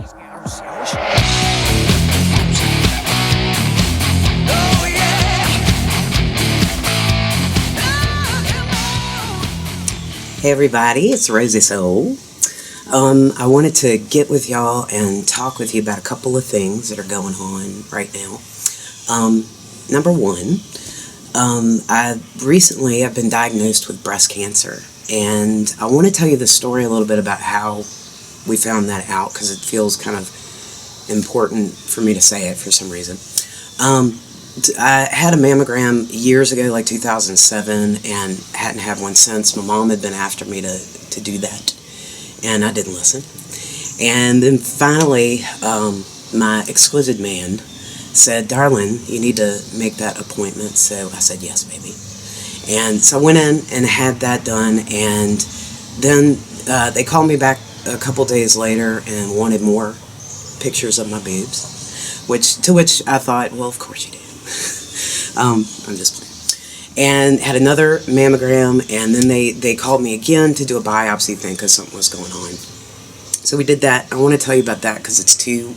Hey everybody, it's Rosie Soul. I wanted to get with y'all and talk with you about a couple of things that are going on right now. Number one, I've been diagnosed with breast cancer, and I want to tell you the story a little bit about how we found that out, because it feels kind of important for me to say it for some reason. I had a mammogram years ago, like 2007, and hadn't had one since. My mom had been after me to do that, and I didn't listen. And then finally, my exquisite man said, "Darling, you need to make that appointment." So I said, "Yes, baby." And so I went in and had that done, and then they called me back a couple days later and wanted more pictures of my boobs, to which I thought, well, of course you do. I'm just playing. And had another mammogram, and then they called me again to do a biopsy thing because something was going on. So we did that. I want to tell you about that because it's too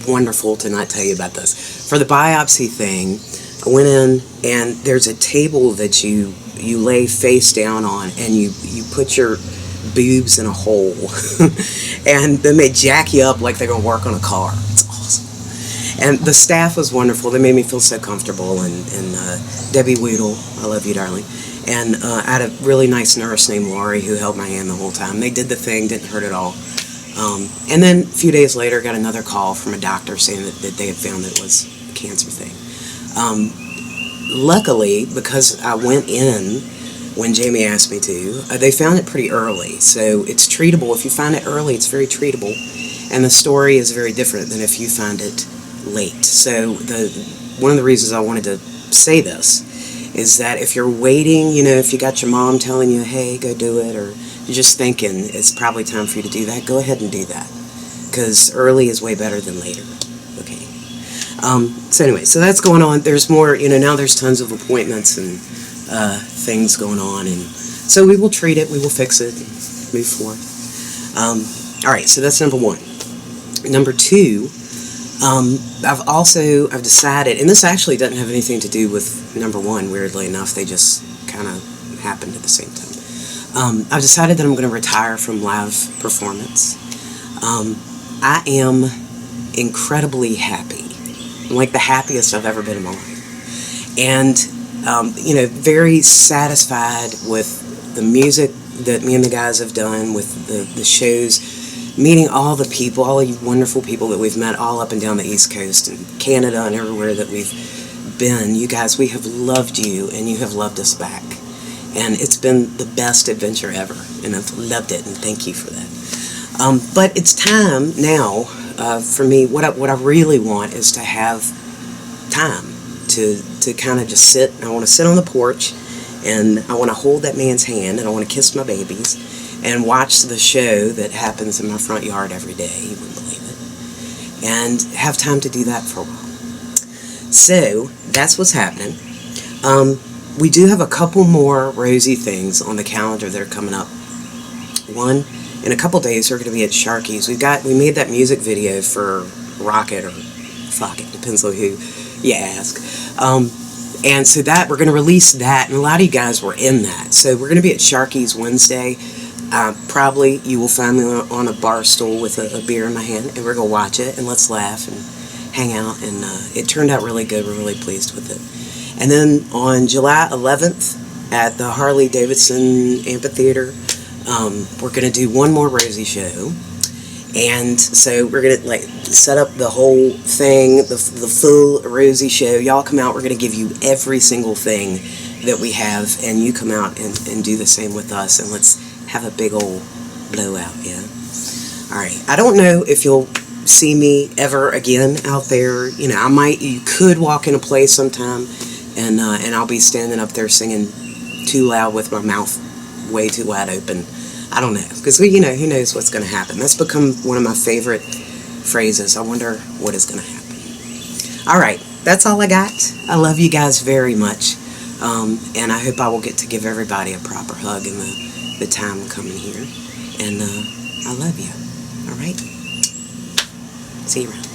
wonderful to not tell you about this. For the biopsy thing, I went in, and there's a table that you lay face down on, and you put your boobs in a hole, and then they jack you up like they're going to work on a car. It's awesome. And the staff was wonderful. They made me feel so comfortable. And Debbie Weedle, I love you, darling. And I had a really nice nurse named Laurie who held my hand the whole time. They did the thing, didn't hurt at all. And then a few days later, got another call from a doctor saying that they had found that it was a cancer thing. Luckily, because I went in when Jamie asked me to, they found it pretty early. So it's treatable. If you find it early, it's very treatable. And the story is very different than if you find it late. So one of the reasons I wanted to say this is that if you're waiting, if you got your mom telling you, hey, go do it, or you're just thinking it's probably time for you to do that, go ahead and do that, because early is way better than later. Okay. So anyway, so that's going on. There's more, now there's tons of appointments and things going on, and so we will treat it, we will fix it, move forward. All right, so that's number one. Number two, I've decided, and this actually doesn't have anything to do with number one, weirdly enough, they just kind of happened at the same time. I've decided that I'm going to retire from live performance. I am incredibly happy. I'm like the happiest I've ever been in my life. And, very satisfied with the music that me and the guys have done, with the shows, meeting all the people, all you wonderful people that we've met all up and down the East Coast and Canada and everywhere that we've been. You guys, we have loved you, and you have loved us back. And it's been the best adventure ever, and I've loved it, and thank you for that. But it's time now for me. What I really want is to have time to kind of just sit. I want to sit on the porch, and I want to hold that man's hand, and I want to kiss my babies, and watch the show that happens in my front yard every day. You wouldn't believe it. And have time to do that for a while. So that's what's happening. We do have a couple more Rosie things on the calendar that are coming up. One, in a couple days, we're going to be at Sharky's. We made that music video for Rocket or Fuck It, depends on who you ask. And so that we're going to release that, and a lot of you guys were in that. So we're going to be at Sharky's Wednesday. Probably you will find me on a bar stool with a beer in my hand, and we're going to watch it, and let's laugh and hang out. And it turned out really good. We're really pleased with it. And then on July 11th at the Harley-Davidson Amphitheater, we're going to do one more Rosie show. And so we're going to set up the whole thing, the full Rosie show. Y'all come out. We're going to give you every single thing that we have, and you come out and do the same with us, and let's have a big old blowout, yeah? All right. I don't know if you'll see me ever again out there. You could walk in a place sometime, and I'll be standing up there singing too loud with my mouth way too wide open. I don't know, because who knows what's going to happen. That's become one of my favorite phrases. I wonder what is going to happen. All right, that's all I got. I love you guys very much, and I hope I will get to give everybody a proper hug in the time coming here. And I love you. All right? See you around.